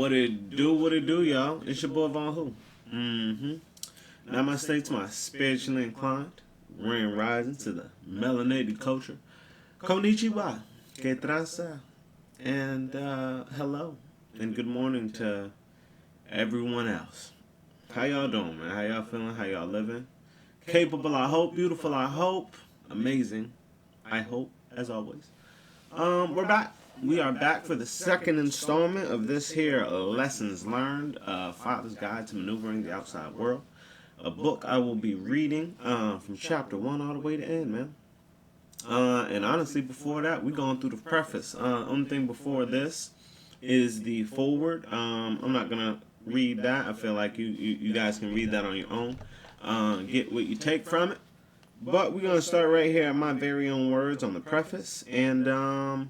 What it do, y'all? It's your boy Von Who. Namaste to my spiritually inclined, grand rising to the melanated culture. Konnichiwa, que traza, and hello, and good morning to everyone else. How y'all doing, man? How y'all feeling? How y'all living? Capable, I hope. Beautiful, I hope. Amazing, I hope, as always. We're back. We are back for the second installment of this here Lessons Learned, Father's Guide to Maneuvering the Outside World. A book I will be reading from chapter 1 all the way to end, man. And honestly, before that, we're going through the preface. Only thing before this is the foreword. I'm not going to read that. I feel like you guys can read that on your own. Get what you take from it. But we're going to start right here at my very own words on the preface. And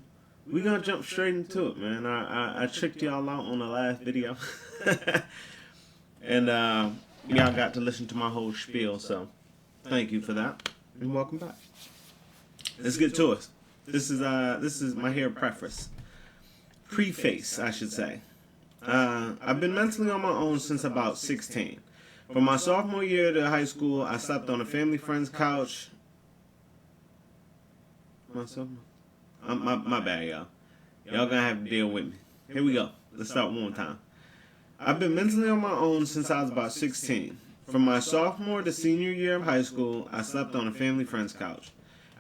we're going to jump straight into it, man. I tricked y'all out on the last video. And y'all got to listen to my whole spiel. So thank you for that. And welcome back. Let's get to it. This is my here preface. Preface, I should say. I've been mentally on my own since about 16. From my sophomore year to high school, I slept on a family friend's couch. My bad, y'all. Y'all gonna have to deal with me. Here we go. Let's start one more time. I've been mentally on my own since I was about 16. From my sophomore to senior year of high school, I slept on a family friend's couch.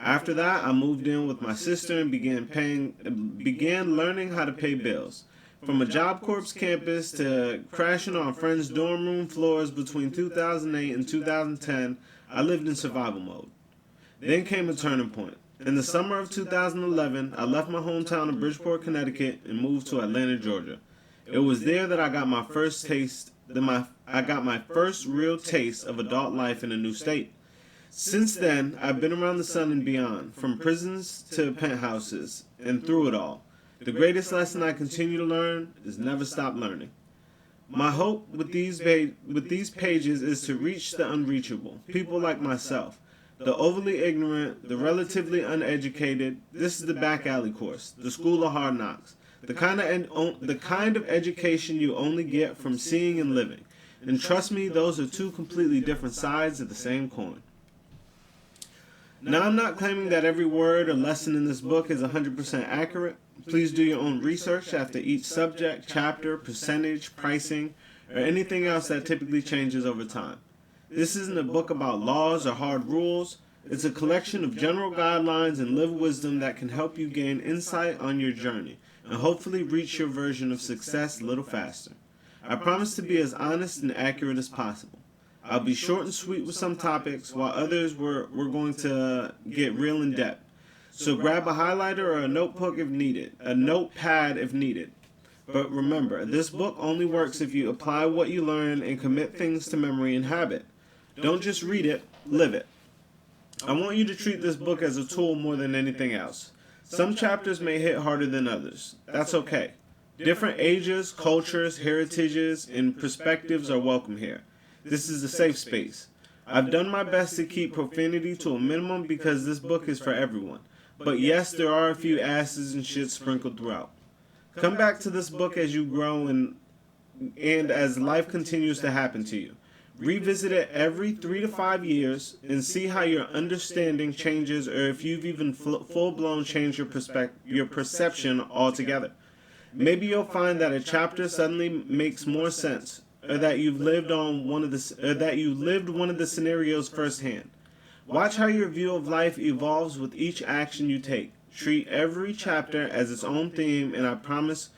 After that, I moved in with my sister and began learning how to pay bills. From a Job Corps campus to crashing on friends' dorm room floors between 2008 and 2010, I lived in survival mode. Then came a turning point. In the summer of 2011, I left my hometown of Bridgeport, Connecticut, and moved to Atlanta, Georgia. It was there that I got my first real taste of adult life in a new state. Since then, I've been around the sun and beyond, from prisons to penthouses, and through it all. The greatest lesson I continue to learn is never stop learning. My hope with these pages is to reach the unreachable, people like myself, the overly ignorant, the relatively uneducated. This is the back alley course, the school of hard knocks, the kind of education you only get from seeing and living. And trust me, those are two completely different sides of the same coin. Now, I'm not claiming that every word or lesson in this book is 100% accurate. Please do your own research after each subject, chapter, percentage, pricing, or anything else that typically changes over time. This isn't a book about laws or hard rules. It's a collection of general guidelines and lived wisdom that can help you gain insight on your journey and hopefully reach your version of success a little faster. I promise to be as honest and accurate as possible. I'll be short and sweet with some topics, while others we're going to get real in depth. So grab a highlighter or a notepad if needed. But remember, this book only works if you apply what you learn and commit things to memory and habit. Don't just read it, live it. I want you to treat this book as a tool more than anything else. Some chapters may hit harder than others. That's okay. Different ages, cultures, heritages, and perspectives are welcome here. This is a safe space. I've done my best to keep profanity to a minimum because this book is for everyone. But yes, there are a few asses and shit sprinkled throughout. Come back to this book as you grow and as life continues to happen to you. Revisit it every 3 to 5 years and see how your understanding changes, or if you've even full-blown changed your perception altogether. Maybe you'll find that a chapter suddenly makes more sense, or that you've lived one of the scenarios firsthand. Watch how your view of life evolves with each action you take. Treat every chapter as its own theme, and I promise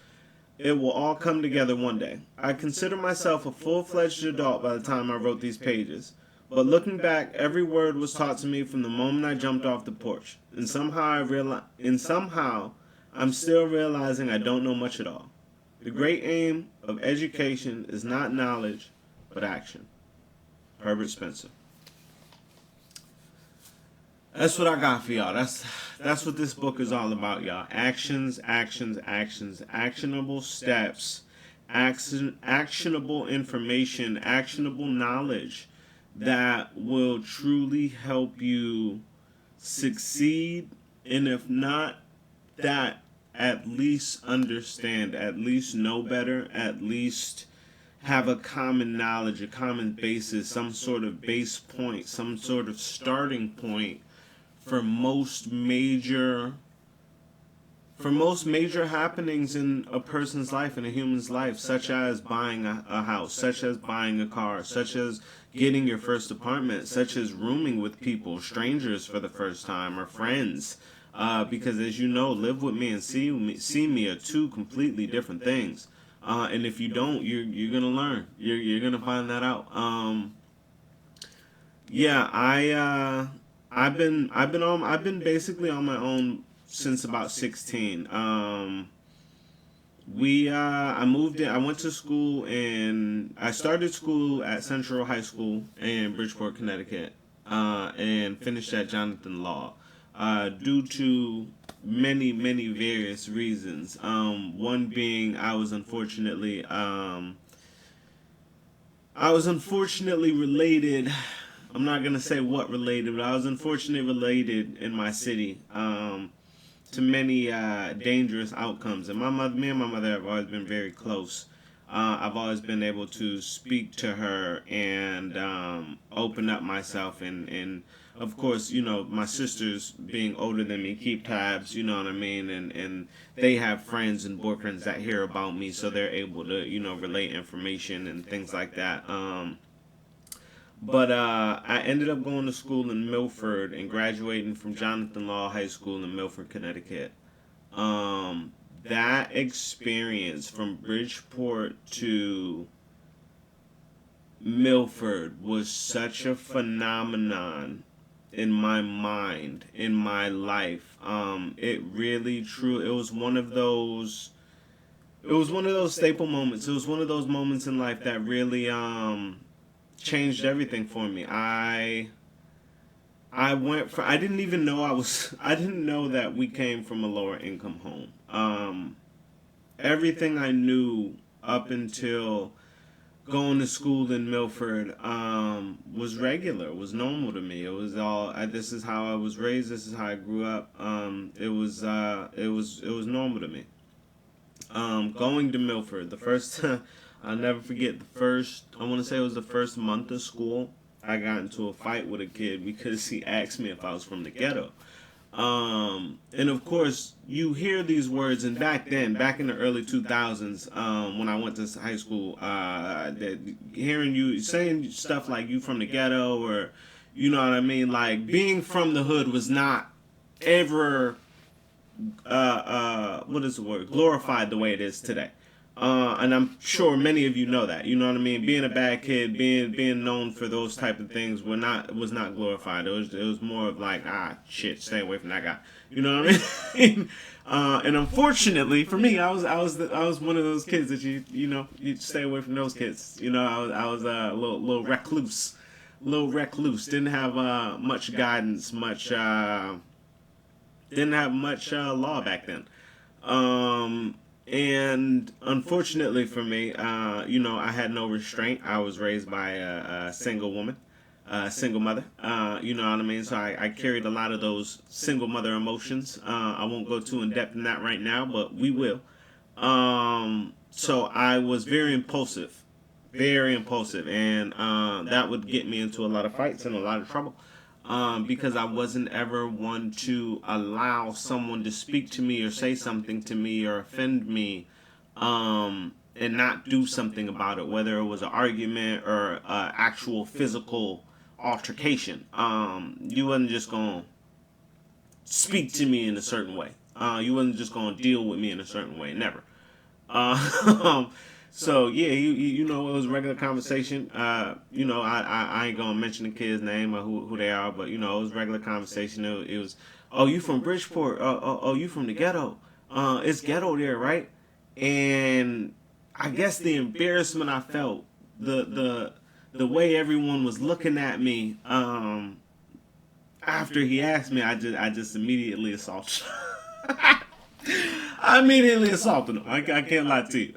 it will all come together one day. I consider myself a full-fledged adult by the time I wrote these pages. But looking back, every word was taught to me from the moment I jumped off the porch. And somehow I'm still realizing I don't know much at all. The great aim of education is not knowledge, but action. Herbert Spencer. That's what I got for y'all. That's what this book is all about, y'all. Actions, actionable steps, actionable information, actionable knowledge that will truly help you succeed, and if not that, at least understand, at least know better, at least have a common knowledge, a common basis, some sort of base point, some sort of starting point for most major happenings in a person's life, in a human's life, such as buying a house, such as buying a car, such as getting your first apartment, such as rooming with people, strangers for the first time, or friends. Because as you know, live with me and see me are two completely different things. And if you don't, you're gonna learn. You're gonna find that out. Yeah, I've been basically on my own since about 16. I moved in. I went to school and I started school at Central High School in Bridgeport, Connecticut, and finished at Jonathan Law. Due to many various reasons. One being I was unfortunately related. I'm not gonna say what related, but I was unfortunately related in my city to many dangerous outcomes. And me and my mother have always been very close. I've always been able to speak to her and open up myself, and of course, my sisters being older than me keep tabs, you know what I mean, and they have friends and boyfriends that hear about me, so they're able to, relate information and things like that. But I ended up going to school in Milford and graduating from Jonathan Law High School in Milford, Connecticut. That experience from Bridgeport to Milford was such a phenomenon in my mind, in my life. It really true. It was one of those staple moments. It was one of those moments in life that really changed everything for me. I didn't even know I didn't know that we came from a lower income home. Everything I knew up until going to school in Milford was regular, was normal to me. It was this is how I was raised, this is how I grew up. It was normal to me. Going to Milford, the first I'll never forget I want to say it was the first month of school, I got into a fight with a kid because he asked me if I was from the ghetto. And of course, you hear these words, and back in the early 2000s, when I went to high school, hearing you saying stuff like you from the ghetto, or, you know what I mean, like being from the hood was not ever, what is the word, glorified the way it is today. And I'm sure many of you know that. You know what I mean? Being a bad kid, being known for those type of things was not glorified. It was more of like, shit, stay away from that guy. You know what I mean? And unfortunately for me, I was one of those kids that you stay away from those kids. I was a little recluse, Didn't have much guidance, didn't have much law back then. And unfortunately for me, I had no restraint. I was raised by a single woman, a single mother. You know what I mean? So I carried a lot of those single mother emotions. I won't go too in depth in that right now, but we will. So I was very impulsive, and that would get me into a lot of fights and a lot of trouble. Because I wasn't ever one to allow someone to speak to me or say something to me or offend me, and not do something about it, whether it was an argument or actual physical altercation. You wasn't just going to speak to me in a certain way. You wasn't just going to deal with me in a certain way. Never. So yeah, it was regular conversation. I ain't gonna mention the kid's name or who they are, but it was regular conversation. It was, oh, you from Bridgeport? Oh, you from the ghetto? It's ghetto there, right? And I guess the embarrassment I felt, the way everyone was looking at me, after he asked me, I just immediately assaulted. I immediately assaulted him. I can't lie to you.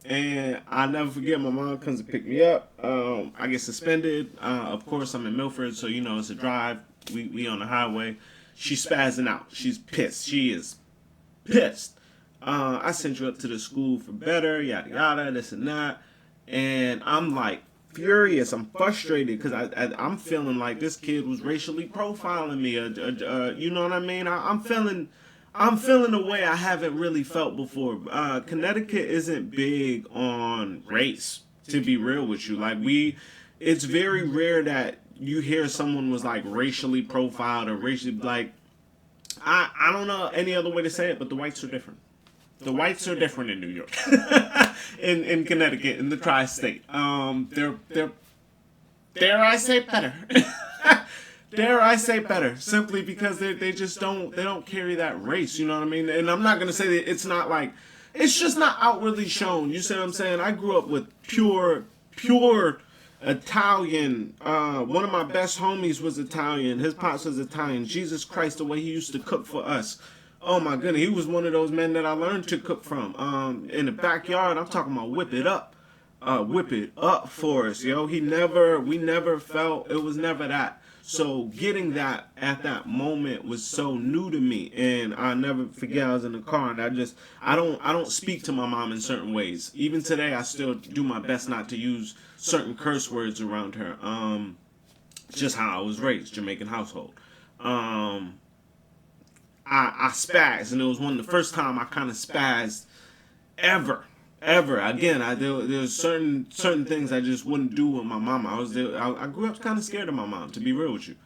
And I'll never forget, my mom comes to pick me up. I get suspended. Of course, I'm in Milford, so it's a drive. We on the highway. She's spazzing out. She's pissed. She is pissed. I sent you up to the school for better, yada yada, this and that. And I'm like furious. I'm frustrated because I'm feeling like this kid was racially profiling me. You know what I mean? I'm feeling a way I haven't really felt before. Connecticut isn't big on race, to be real with you. Like it's very rare that you hear someone was like racially profiled or racially like. I don't know any other way to say it, but the whites are different. The whites are different in New York, in Connecticut, in the tri-state. They're dare I say better. Dare I say better, simply because they just don't carry that race, you know what I mean? And I'm not gonna say that it's not like, it's just not outwardly shown. You see what I'm saying? I grew up with pure Italian. One of my best homies was Italian. His pops was Italian. Jesus Christ, the way he used to cook for us. Oh my goodness, he was one of those men that I learned to cook from. In the backyard, I'm talking about whip it up for us, yo. We never felt, it was never that. So getting that at that moment was so new to me, and I'll never forget. I was in the car, and I don't speak to my mom in certain ways. Even today, I still do my best not to use certain curse words around her. Just how I was raised, Jamaican household. I spazzed, and it was one of the first time I kind of spazzed ever. Again, there was certain things I just wouldn't do with my mama. I grew up kind of scared of my mom, to be real with you.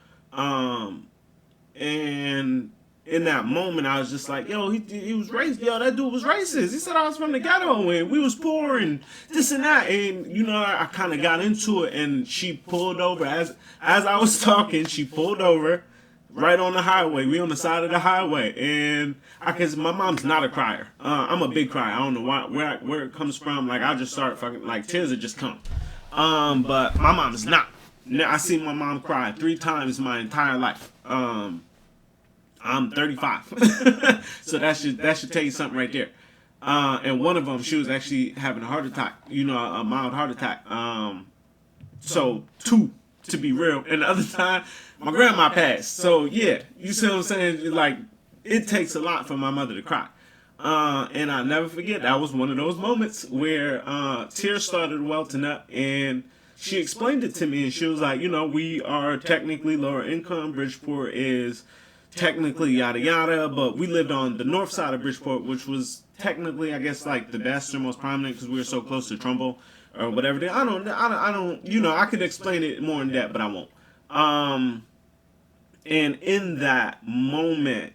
And in that moment, I was just like, yo, he was racist. Yo, that dude was racist. He said I was from the ghetto and we was poor and this and that. And you know, I kind of got into it, and she pulled over as I was talking. She pulled over. Right on the highway. We on the side of the highway. And cause my mom's not a crier. I'm a big crier. I don't know where it comes from. Like, I'll just start fucking, like, tears would just come. But my mom is not. I seen my mom cry 3 times my entire life. I'm 35. So that should tell you something right there. And one of them, she was actually having a heart attack. You know, a mild heart attack. So 2, to be real. And the other time, my grandma passed. So yeah, you see what I'm saying? Like, it takes a lot for my mother to cry. And I'll never forget, that was one of those moments where tears started welting up, and she explained it to me, and she was like, you know, we are technically lower income. Bridgeport is technically yada yada, but we lived on the north side of Bridgeport, which was technically, I guess, like the best or most prominent because we were so close to Trumbull or whatever. I don't, you know, I could explain it more in depth, but I won't. And in that moment,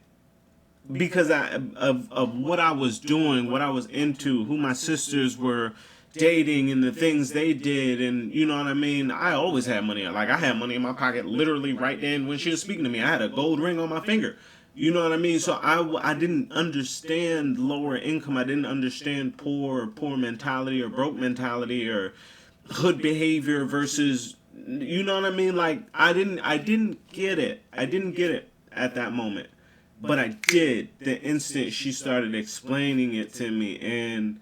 because of what I was doing, what I was into, who my sisters were dating and the things they did, and you know what I mean, I always had money. Like, I had money in my pocket literally right then when she was speaking to me. I had a gold ring on my finger. You know what I mean? So I didn't understand lower income. I didn't understand poor mentality or broke mentality or hood behavior versus, you know what I mean? Like, I didn't get it. I didn't get it at that moment. But I did the instant she started explaining it to me. And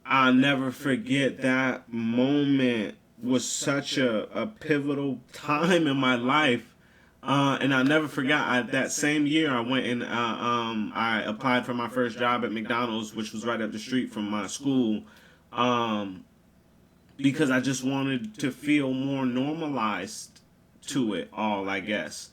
I'll never forget that moment. Was such a pivotal time in my life. And I'll never forget, that same year I went and I applied for my first job at McDonald's, which was right up the street from my school. Because I just wanted to feel more normalized to it all, I guess.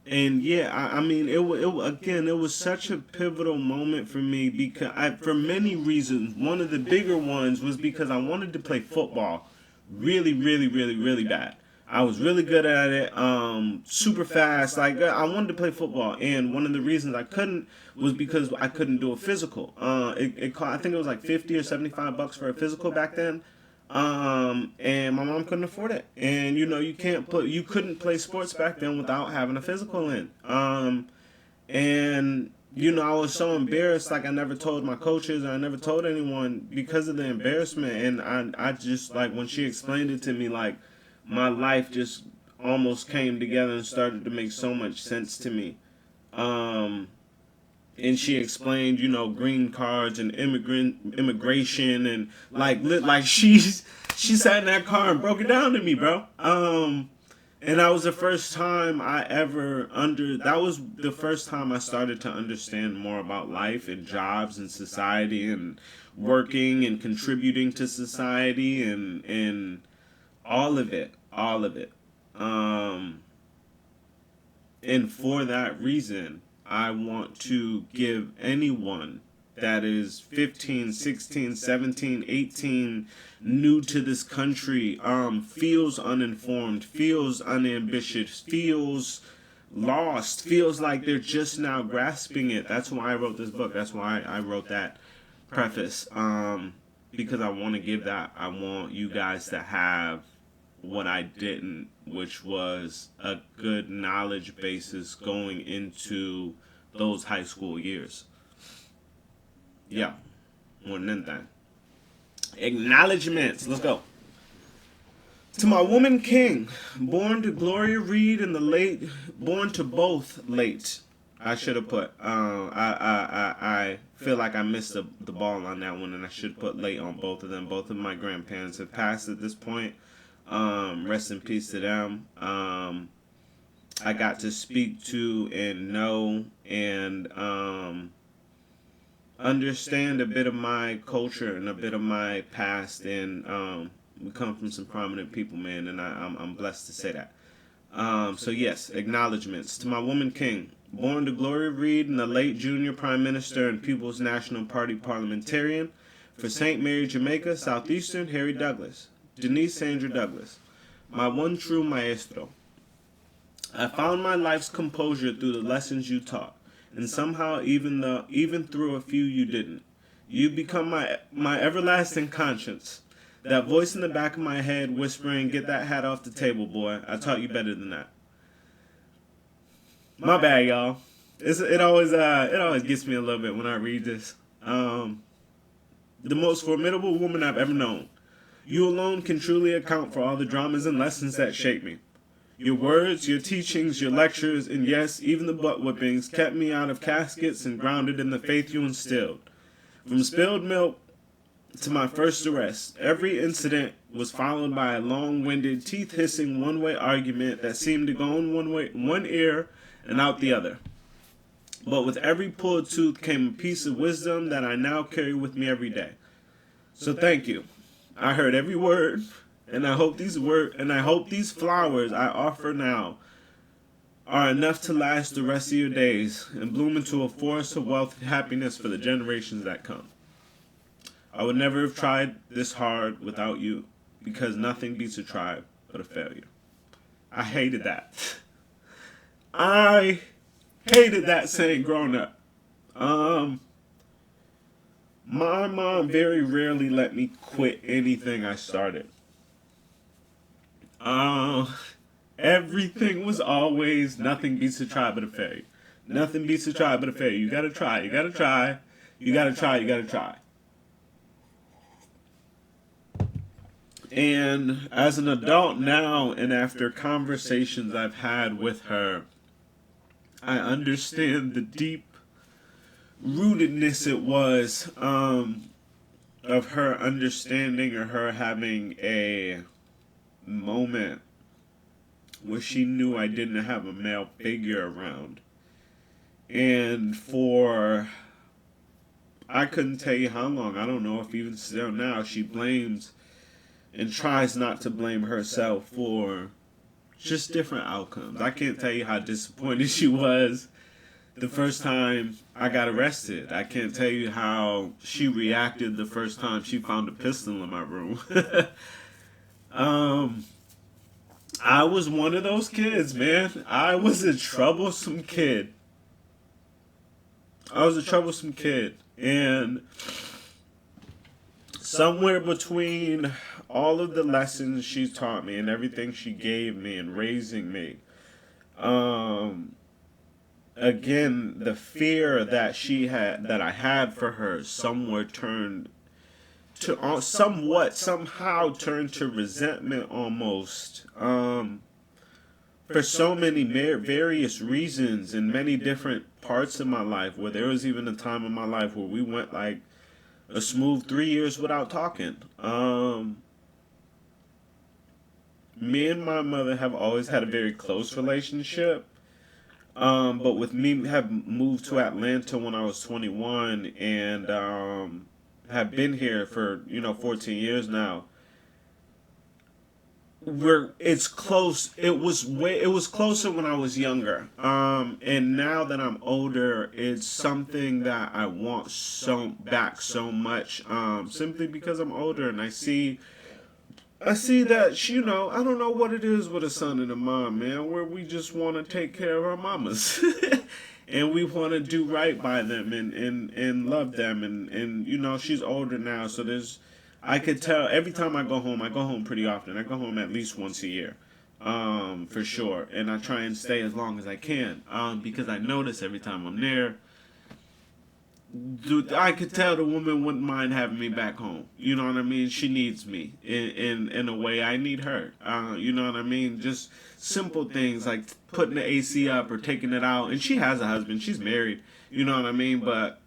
And yeah, I mean, it was such a pivotal moment for me because for many reasons. One of the bigger ones was because I wanted to play football really, really, really, really bad. I was really good at it, super fast. Like, I wanted to play football, and one of the reasons I couldn't was because I couldn't do a physical. It cost, I think it was like $50 or $75 for a physical back then. And my mom couldn't afford it. And you know, you couldn't play sports back then without having a physical in. And you know, I was so embarrassed. Like, I never told my coaches, or I never told anyone because of the embarrassment. And I just, like, when she explained it to me, like, my life just almost came together and started to make so much sense to me. And she explained, you know, green cards and immigration, and like she sat in that car and broke it down to me, bro. And And that was the first time that was the first time I started to understand more about life and jobs and society and working and contributing to society and all of it, all of it. And for that reason, I want to give anyone that is 15, 16, 17, 18, new to this country, feels uninformed, feels unambitious, feels lost, feels like they're just now grasping it. That's why I wrote this book. That's why I wrote that preface. Because I want to give that. I want you guys to have what I didn't, which was a good knowledge basis going into those high school years. Yeah, more than anything. Acknowledgements. Let's go. To my woman king, born to Gloria Reed in the late, born to both late. I should have put. I feel like I missed the ball on that one, and I should put late on both of them. Both of my grandparents have passed at this point. Rest in peace to them. I got to speak to and know and understand a bit of my culture and a bit of my past, and we come from some prominent people, man, and I'm blessed to say that. So yes, acknowledgements to my woman king, born to Gloria Reed and the late junior prime minister and People's National Party parliamentarian for St. Mary, Jamaica, Southeastern, Harry Douglas, Denise Sandra Douglas, my one true maestro. I found my life's composure through the lessons you taught, and somehow even through a few you didn't. You become my everlasting conscience. That voice in the back of my head whispering, "Get that hat off the table, boy. I taught you better than that." My bad, y'all. It always gets me a little bit when I read this. The most formidable woman I've ever known. You alone can truly account for all the dramas and lessons that shaped me. Your words, your teachings, your lectures, and yes, even the butt whippings kept me out of caskets and grounded in the faith you instilled. From spilled milk to my first arrest, every incident was followed by a long-winded, teeth-hissing one-way argument that seemed to go in one ear and out the other. But with every pulled tooth came a piece of wisdom that I now carry with me every day. So thank you. I heard every word, and I hope these flowers I offer now are enough to last the rest of your days and bloom into a forest of wealth and happiness for the generations that come. I would never have tried this hard without you, because nothing beats a try but a failure. I hated that. I hated that saying growing up. My mom very rarely let me quit anything I started. Everything was always nothing beats a try but a failure. Nothing beats a try but a failure. You gotta try, you gotta try, you gotta try, you gotta try. And as an adult now, and after conversations I've had with her, I understand the deep rootedness it was of her understanding or her having a moment where she knew I didn't have a male figure around. And for, I couldn't tell you how long, I don't know if even still now, she blames and tries not to blame herself for just different outcomes. I can't tell you how disappointed she was the first time I got arrested. I can't tell you how she reacted the first time she found a pistol in my room. I was one of those kids, man. I was a troublesome kid. And somewhere between all of the lessons she taught me and everything she gave me in raising me, again, the fear that I had for her somehow turned to resentment almost, for so many various reasons in many different parts of my life, where there was even a time in my life where we went like a smooth 3 years without talking. me and my mother have always had a very close relationship. But with me have moved to Atlanta when I was 21 and have been here for 14 years now. It's close. It was closer when I was younger. And now that I'm older, it's something that I want back so much. Simply because I'm older and I see that I don't know what it is with a son and a mom, man, where we just want to take care of our mamas. And we want to do right by them and love them. And she's older now, so I could tell every time I go home pretty often. I go home at least once a year, for sure. And I try and stay as long as I can, because I notice every time I'm there, dude, I could tell the woman wouldn't mind having me back home. You know what I mean? She needs me in a way I need her. You know what I mean? Just simple things like putting the AC up or taking it out. And she has a husband. She's married. You know what I mean? But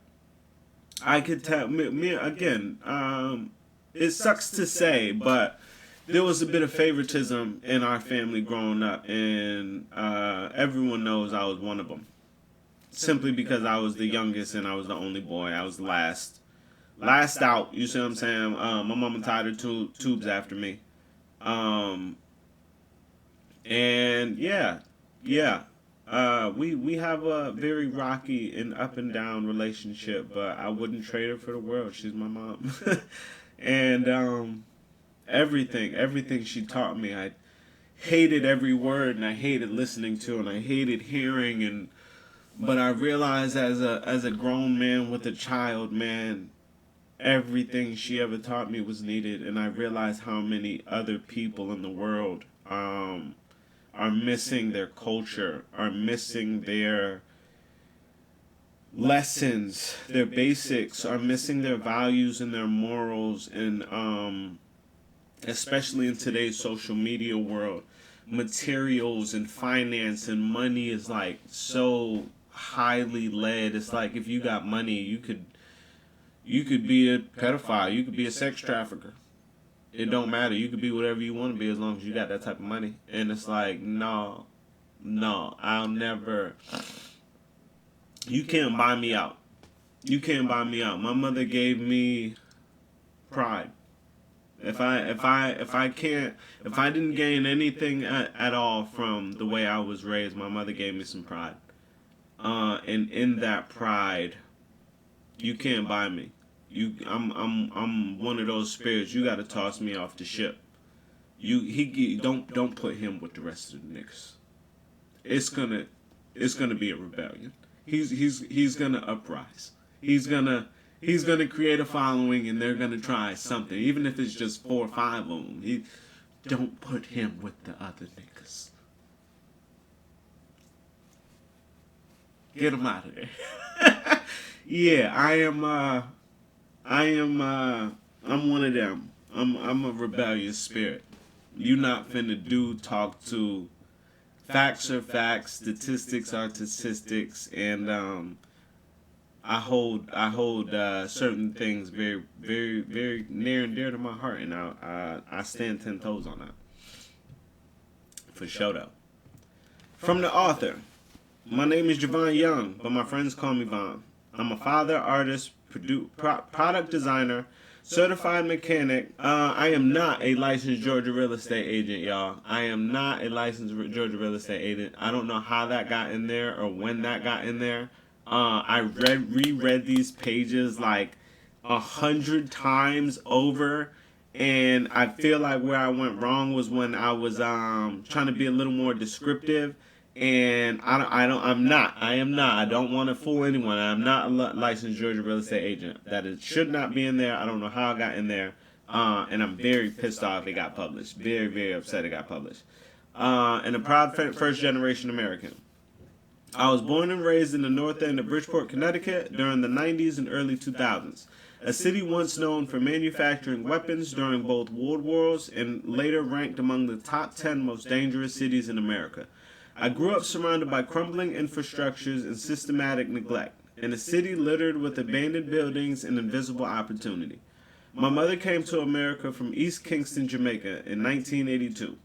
I could tell me again. It sucks to say, but there was a bit of favoritism in our family growing up, and everyone knows I was one of them. Simply because I was the youngest and I was the only boy. I was last out. You see what I'm saying? My mama tied her tubes after me. And yeah. We have a very rocky and up and down relationship, but I wouldn't trade her for the world. She's my mom. And everything she taught me, I hated every word, and I hated listening to, and I hated hearing, but I realized as a grown man with a child, man, everything she ever taught me was needed, and I realized how many other people in the world are missing their culture, are missing their lessons, their basics, are missing their values and their morals, and especially in today's social media world, materials and finance and money is like so highly led. It's like if you got money, you could be a pedophile, you could be a sex trafficker. It don't matter. You could be whatever you want to be as long as you got that type of money. And it's like, no, I'll never. You can't buy me out. You can't buy me out. My mother gave me pride. If I didn't gain anything at all from the way I was raised, my mother gave me some pride. And in that pride, you can't buy me. I'm one of those spirits. You got to toss me off the ship. Don't put him with the rest of the niggas. It's gonna be a rebellion. He's gonna uprise. He's gonna create a following, and they're gonna try something, even if it's just 4 or 5 of them. Don't put him with the other niggas. Get him out of there. Yeah, I'm one of them. I'm a rebellious spirit. You not finna talk to. Facts are facts, statistics are statistics, and I hold certain things very, very, very near and dear to my heart, and I stand 10 toes on that. For sure, though. From the author, my name is Javan Young, but my friends call me Von. I'm a father, artist, product designer, certified mechanic. I am not a licensed Georgia real estate agent, y'all. I am not a licensed Georgia real estate agent. I don't know how that got in there or when that got in there. I reread these pages like 100 times over, and I feel like where I went wrong was when I was trying to be a little more descriptive. And I am not. I don't want to fool anyone. I'm not a licensed Georgia real estate agent. It should not be in there. I don't know how it got in there. And I'm very pissed off it got published. Very, very upset it got published. And a proud first generation American. I was born and raised in the north end of Bridgeport, Connecticut during the 90s and early 2000s. A city once known for manufacturing weapons during both world wars and later ranked among the top 10 most dangerous cities in America. I grew up surrounded by crumbling infrastructures and systematic neglect, in a city littered with abandoned buildings and invisible opportunity. My mother came to America from East Kingston, Jamaica in 1982.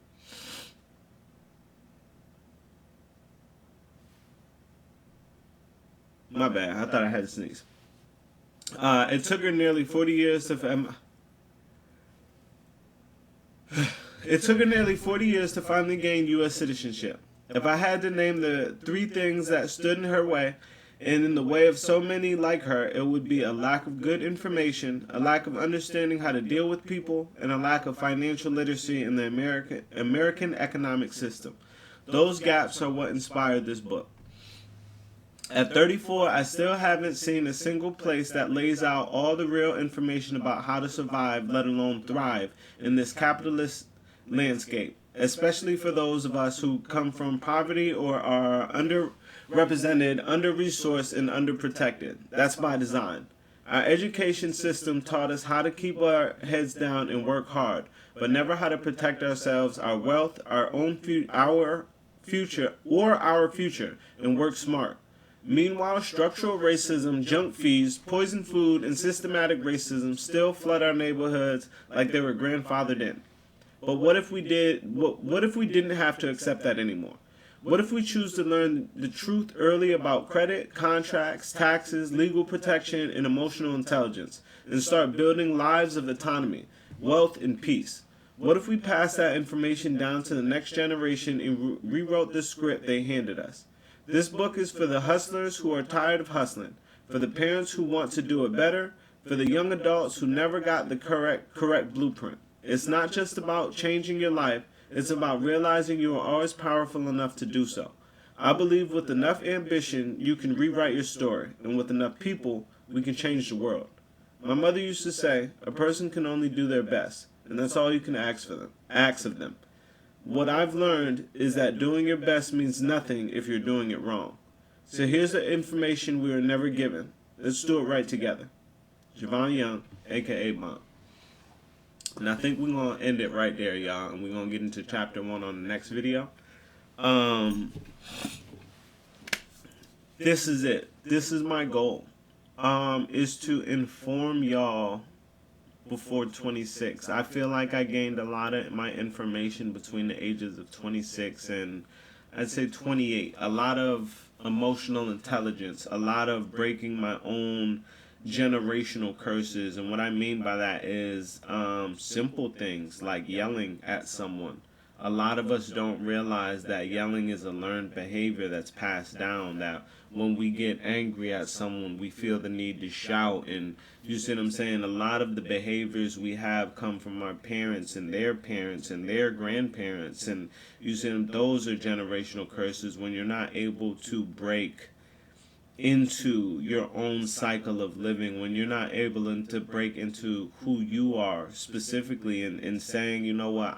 My bad. I thought I had to sneeze. It took her nearly 40 years to... It took her nearly 40 years to finally gain U.S. citizenship. If I had to name the 3 things that stood in her way, and in the way of so many like her, it would be a lack of good information, a lack of understanding how to deal with people, and a lack of financial literacy in the American economic system. Those gaps are what inspired this book. At 34, I still haven't seen a single place that lays out all the real information about how to survive, let alone thrive, in this capitalist landscape, especially for those of us who come from poverty or are underrepresented, under-resourced, and underprotected. That's by design. Our education system taught us how to keep our heads down and work hard, but never how to protect ourselves, our wealth, our future, and work smart. Meanwhile, structural racism, junk fees, poison food, and systematic racism still flood our neighborhoods like they were grandfathered in. But what if we didn't have to accept that anymore? What if we choose to learn the truth early about credit, contracts, taxes, legal protection, and emotional intelligence, and start building lives of autonomy, wealth, and peace? What if we passed that information down to the next generation and rewrote the script they handed us? This book is for the hustlers who are tired of hustling, for the parents who want to do it better, for the young adults who never got the correct blueprint. It's not just about changing your life, it's about realizing you are always powerful enough to do so. I believe with enough ambition, you can rewrite your story, and with enough people, we can change the world. My mother used to say, a person can only do their best, and that's all you can ask of them. What I've learned is that doing your best means nothing if you're doing it wrong. So here's the information we were never given. Let's do it right together. Javan Young, a.k.a. Mom. And I think we're going to end it right there, y'all. And we're going to get into chapter 1 on the next video. This is it. This is my goal. Is to inform y'all before 26. I feel like I gained a lot of my information between the ages of 26 and I'd say 28. A lot of emotional intelligence, a lot of breaking my own generational curses. And what I mean by that is simple things like yelling at someone. A lot of us don't realize that yelling is a learned behavior that's passed down, that when we get angry at someone, we feel the need to shout. And you see what I'm saying? A lot of the behaviors we have come from our parents and their grandparents. And you see them, those are generational curses when you're not able to break into your own cycle of living, when you're not able to break into who you are specifically and saying, you know what,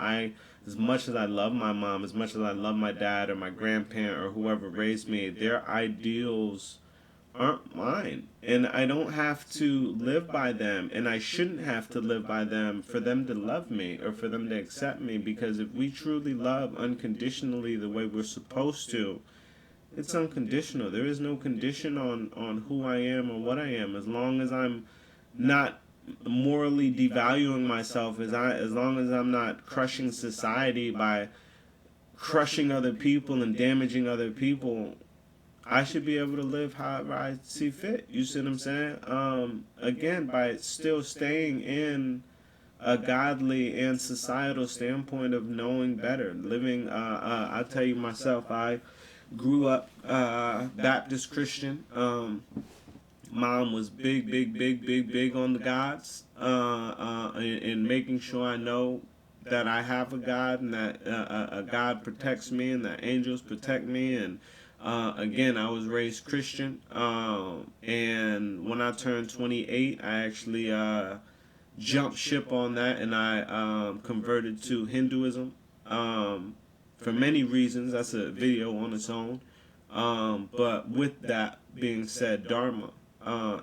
as much as I love my mom, as much as I love my dad or my grandparent or whoever raised me, their ideals aren't mine. And I don't have to live by them. And I shouldn't have to live by them for them to love me or for them to accept me. Because if we truly love unconditionally the way we're supposed to, it's unconditional. There is no condition on who I am or what I am. As long as I'm not morally devaluing myself, as long as I'm not crushing society by crushing other people and damaging other people, I should be able to live however I see fit. You see what I'm saying? Again, by still staying in a godly and societal standpoint of knowing better, living. I'll tell you myself, I grew up Baptist Christian. Mom was big on the gods, and making sure I know that I have a God and that a God protects me and that angels protect me. And again, I was raised Christian, and when I turned 28, I actually jumped ship on that and I converted to Hinduism for many reasons. That's a video on its own. But with that being said, Dharma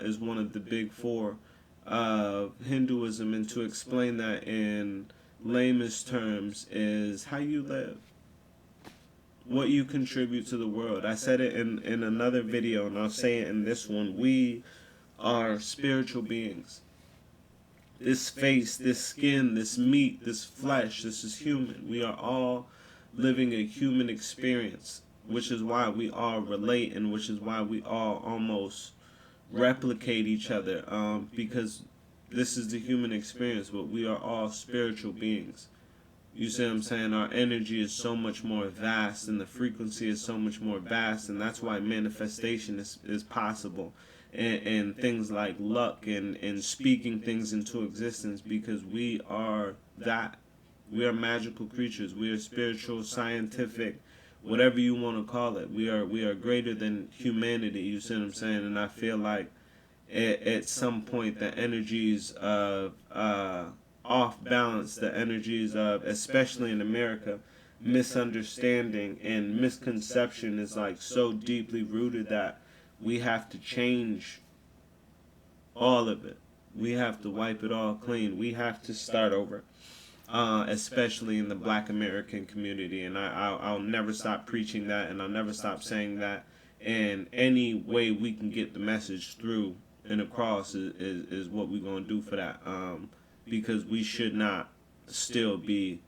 is one of the big four of Hinduism, and to explain that in layman's terms is how you live, what you contribute to the world. I said it in another video, and I'll say it in this one. We are spiritual beings. This face, this skin, this meat, this flesh, this is human. We are all living a human experience. which is why we all relate, and which is why we all almost replicate each other, because this is the human experience, but we are all spiritual beings. You see what I'm saying? Our energy is so much more vast, and the frequency is so much more vast, and that's why manifestation is possible. And things like luck and speaking things into existence, because we are that. We are magical creatures. We are spiritual, scientific, whatever you want to call it. We are greater than humanity. You see what I'm saying? And I feel like at some point the energies of off balance, the energies of, especially in America, misunderstanding and misconception is like so deeply rooted that we have to change all of it. We have to wipe it all clean. We have to start over, especially in the Black American community. And I'll never stop preaching that, and I'll never stop saying that. And any way we can get the message through and across is what we're going to do for that. Because we should not still be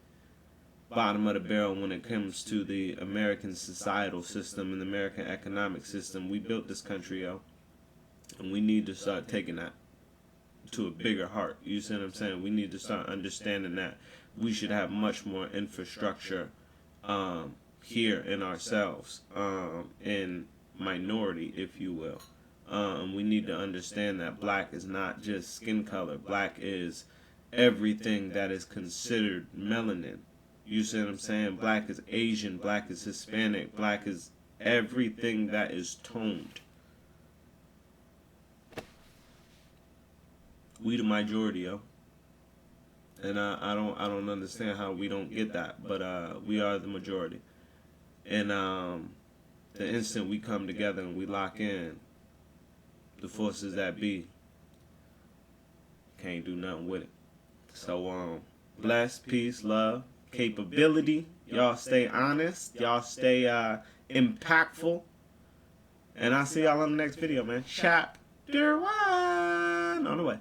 bottom of the barrel when it comes to the American societal system and the American economic system. We built this country, yo, and we need to start taking that to a bigger heart. You see what I'm saying? We need to start understanding that we should have much more infrastructure here in ourselves, in minority, if you will. We need to understand that black is not just skin color. Black is everything that is considered melanin. You see what I'm saying? Black is Asian, black is Hispanic, black is everything that is toned. We the majority, yo. And I don't understand how we don't get that, but we are the majority. And the instant we come together and we lock in, the forces that be can't do nothing with it. So bless, peace, love, capability. Y'all stay honest. Y'all stay impactful. And I'll see y'all on the next video, man. Chapter 1 on the way.